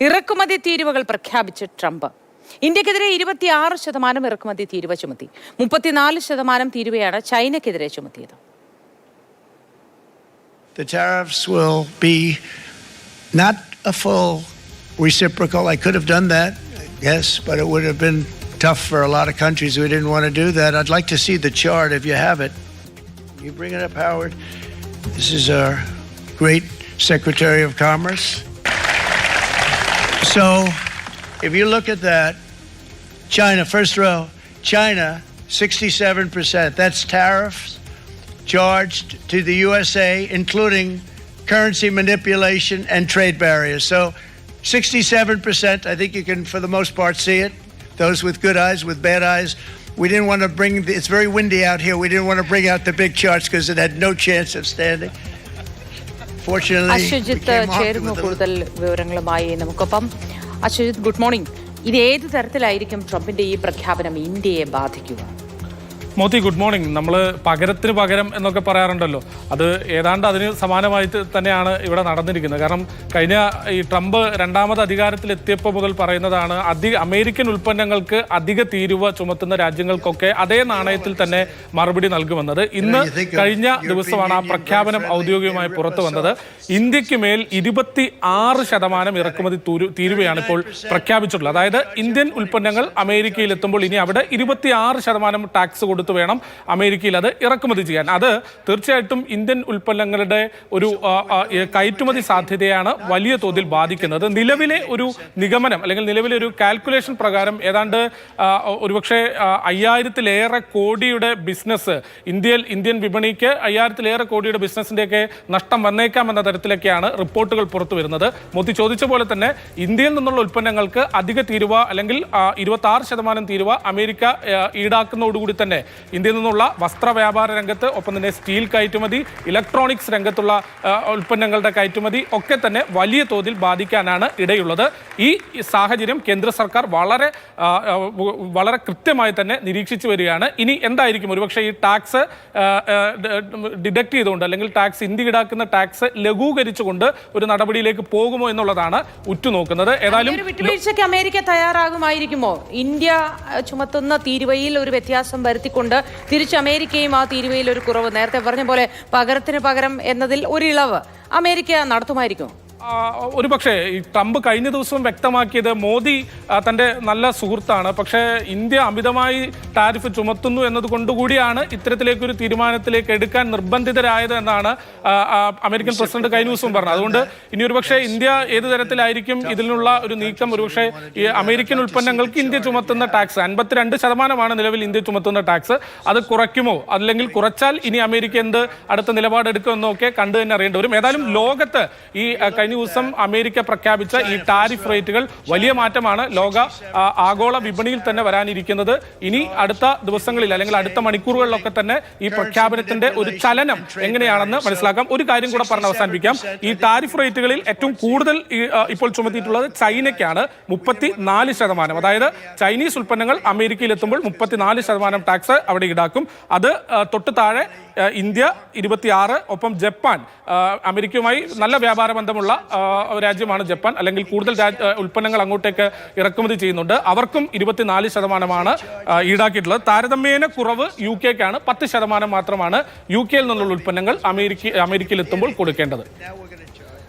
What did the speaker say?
ഇറക്കുമതി തീരുവകൾ പ്രഖ്യാപിച്ച് ട്രംപ്. ഇന്ത്യക്കെതിരെ 26% ഇറക്കുമതി തീരുവ ചുമത്തി. 34% തീരുവയാണ് ചൈനയ്ക്കെതിരെ ചുമത്തിയത്. The tariffs will be not a full reciprocal. I could have done that, yes, but it would have been tough for a lot of countries who didn't want to do that. I'd like to see the chart if you have it. You bring it up, Howard. This is our great Secretary of Commerce. So, if you look at that, China, first row, China, 67%. That's tariffs charged to the USA, including currency manipulation and trade barriers. So, 67%, I think you can, for the most part, see it. Those with good eyes, with bad eyes. We didn't want to bring, it's very windy out here, we didn't want to bring out the big charts because it had no chance of standing. Fortunately, Ashwajith ചേരുന്നു കൂടുതൽ വിവരങ്ങളുമായി നമുക്കൊപ്പം. Ashwajith, good morning. ഇത് ഏത് തരത്തിലായിരിക്കും ട്രംപിന്റെ ഈ പ്രഖ്യാപനം ഇന്ത്യയെ ബാധിക്കുക? Moti, good morning. നമ്മൾ പകരത്തിന് പകരം എന്നൊക്കെ പറയാറുണ്ടല്ലോ, അത് ഏതാണ്ട് അതിന് സമാനമായിട്ട് തന്നെയാണ് ഇവിടെ നടന്നിരിക്കുന്നത്. കാരണം കഴിഞ്ഞ ഈ ട്രംപ് രണ്ടാമത് അധികാരത്തിലെത്തിയപ്പോൾ മുതൽ പറയുന്നതാണ് അമേരിക്കൻ ഉൽപ്പന്നങ്ങൾക്ക് അധിക തീരുവ ചുമത്തുന്ന രാജ്യങ്ങൾക്കൊക്കെ അതേ നാണയത്തിൽ തന്നെ മറുപടി നൽകുമെന്നത്. ഇന്ന് കഴിഞ്ഞ ദിവസമാണ് ആ പ്രഖ്യാപനം ഔദ്യോഗികമായി പുറത്തു വന്നത്. ഇന്ത്യക്ക് മേൽ 26% ഇറക്കുമതി തീരുവയാണ് ഇപ്പോൾ പ്രഖ്യാപിച്ചിട്ടുള്ളത്. അതായത് ഇന്ത്യൻ ഉൽപ്പന്നങ്ങൾ അമേരിക്കയിൽ എത്തുമ്പോൾ ഇനി അവിടെ 26% ടാക്സ് കൊടുത്തു വേണം അമേരിക്കയിൽ അത് ഇറക്കുമതി ചെയ്യാൻ. അത് തീർച്ചയായിട്ടും ഇന്ത്യൻ ഉൽപ്പന്നങ്ങളുടെ ഒരു കയറ്റുമതി സാധ്യതയാണ് വലിയ തോതിൽ ബാധിക്കുന്നത്. നിലവിലെ ഒരു നിഗമനം അല്ലെങ്കിൽ നിലവിലെ ഒരു കാൽക്കുലേഷൻ പ്രകാരം ഏതാണ്ട് ഒരുപക്ഷെ 5000-ലേറെ കോടിയുടെ ബിസിനസ് ഇന്ത്യൻ വിപണിക്ക് 5000-ലേറെ കോടിയുടെ ബിസിനസിന്റെയൊക്കെ നഷ്ടം വന്നേക്കാമെന്ന തരത്തിലൊക്കെയാണ് റിപ്പോർട്ടുകൾ പുറത്തു വരുന്നത്. മോദി ചോദിച്ച പോലെ തന്നെ ഇന്ത്യയിൽ നിന്നുള്ള ഉൽപ്പന്നങ്ങൾക്ക് അധിക തീരുവ അല്ലെങ്കിൽ 26% തീരുവ അമേരിക്ക ഈടാക്കുന്നതോടുകൂടി തന്നെ ഇന്ത്യയിൽ നിന്നുള്ള വസ്ത്ര വ്യാപാര രംഗത്ത്, ഒപ്പം തന്നെ സ്റ്റീൽ കയറ്റുമതി, ഇലക്ട്രോണിക്സ് രംഗത്തുള്ള ഉൽപ്പന്നങ്ങളുടെ കയറ്റുമതി ഒക്കെ തന്നെ വലിയ തോതിൽ ബാധിക്കാനാണ് ഇടയുള്ളത്. ഈ സാഹചര്യം കേന്ദ്ര സർക്കാർ വളരെ കൃത്യമായി തന്നെ നിരീക്ഷിച്ചു വരികയാണ്. ഇനി എന്തായിരിക്കും ഒരുപക്ഷെ ഈ ടാക്സ് ഡിഡക്ട് ചെയ്തുകൊണ്ട് അല്ലെങ്കിൽ ടാക്സ് ഇന്ത്യ ഈടാക്കുന്ന ടാക്സ് ലഘൂകരിച്ചുകൊണ്ട് ഒരു നടപടിയിലേക്ക് പോകുമോ എന്നുള്ളതാണ് ഉറ്റുനോക്കുന്നത്. ഏതായാലും വിട്ടുവീഴ്ചയ്ക്ക് അമേരിക്ക തയ്യാറാകുമായിരിക്കുമോ? ഇന്ത്യ ചുമത്തുന്ന തീരുവയിൽ ഒരു വ്യത്യാസം വരുത്തിക്കൊണ്ട് തിരിച്ച് അമേരിക്കയും ആ തീരുവയിൽ ഒരു കുറവ്, നേരത്തെ പറഞ്ഞ പോലെ പകരത്തിന് പകരം എന്നതിൽ ഒരു ഇളവ് അമേരിക്ക നടത്തുമായിരിക്കും? ഒരുപക്ഷെ ഈ ട്രംപ് കഴിഞ്ഞ ദിവസം വ്യക്തമാക്കിയത് മോദി തൻ്റെ നല്ല സുഹൃത്താണ്, പക്ഷേ ഇന്ത്യ അമിതമായി ടാരിഫ് ചുമത്തുന്നു എന്നതുകൊണ്ടുകൂടിയാണ് ഇത്തരത്തിലേക്കൊരു തീരുമാനത്തിലേക്ക് എടുക്കാൻ നിർബന്ധിതരായത് എന്നാണ് അമേരിക്കൻ പ്രസിഡന്റ് കഴിഞ്ഞ ദിവസം പറഞ്ഞത്. അതുകൊണ്ട് ഇനി ഒരുപക്ഷെ ഇന്ത്യ ഏത് തരത്തിലായിരിക്കും ഇതിനുള്ള ഒരു നീക്കം? ഒരുപക്ഷെ ഈ അമേരിക്കൻ ഉൽപ്പന്നങ്ങൾക്ക് ഇന്ത്യ ചുമത്തുന്ന ടാക്സ് 52% നിലവിൽ ഇന്ത്യ ചുമത്തുന്ന ടാക്സ്, അത് കുറയ്ക്കുമോ അല്ലെങ്കിൽ കുറച്ചാൽ ഇനി അമേരിക്ക എന്ത് അടുത്ത നിലപാടെടുക്കുമെന്നൊക്കെ കണ്ടു തന്നെ അറിയേണ്ടി വരും. ഏതായാലും ലോകത്ത് ഈ കഴിഞ്ഞ ദിവസം അമേരിക്ക പ്രഖ്യാപിച്ച ഈ ടാരിഫ് റേറ്റുകൾ വലിയ മാറ്റമാണ് ആഗോള വിപണിയിൽ തന്നെ വരാനിരിക്കുന്നത്. ഇനി അടുത്ത ദിവസങ്ങളിൽ അല്ലെങ്കിൽ അടുത്ത മണിക്കൂറുകളിലൊക്കെ തന്നെ ഈ പ്രഖ്യാപനത്തിന്റെ ഒരു ചലനം എങ്ങനെയാണെന്ന് മനസ്സിലാക്കാം. ഒരു കാര്യം കൂടെ പറഞ്ഞ് അവസാനിപ്പിക്കാം. ഈ ടാരിഫ് റേറ്റുകളിൽ ഏറ്റവും കൂടുതൽ ഇപ്പോൾ ചുമത്തിയിട്ടുള്ളത് ചൈനയ്ക്കാണ്. 34%. അതായത് ചൈനീസ് ഉൽപ്പന്നങ്ങൾ അമേരിക്കയിൽ എത്തുമ്പോൾ 34% ടാക്സ് അവിടെ ഈടാക്കും. അത് തൊട്ട് താഴെ ഇന്ത്യ 26%, ഒപ്പം ജപ്പാൻ, അമേരിക്കയുമായി നല്ല വ്യാപാര ബന്ധമുള്ള രാജ്യമാണ് ജപ്പാൻ, അല്ലെങ്കിൽ കൂടുതൽ ഉൽപ്പന്നങ്ങൾ അങ്ങോട്ടേക്ക് ഇറക്കുമതി ചെയ്യുന്നുണ്ട്, അവർക്കും 24% ഈടാക്കിയിട്ടുള്ളത്. താരതമ്യേന കുറവ് യു കെക്കാണ്. 10% മാത്രമാണ് യു കെയിൽ നിന്നുള്ള ഉൽപ്പന്നങ്ങൾ അമേരിക്കയിൽ എത്തുമ്പോൾ കൊടുക്കേണ്ടത്.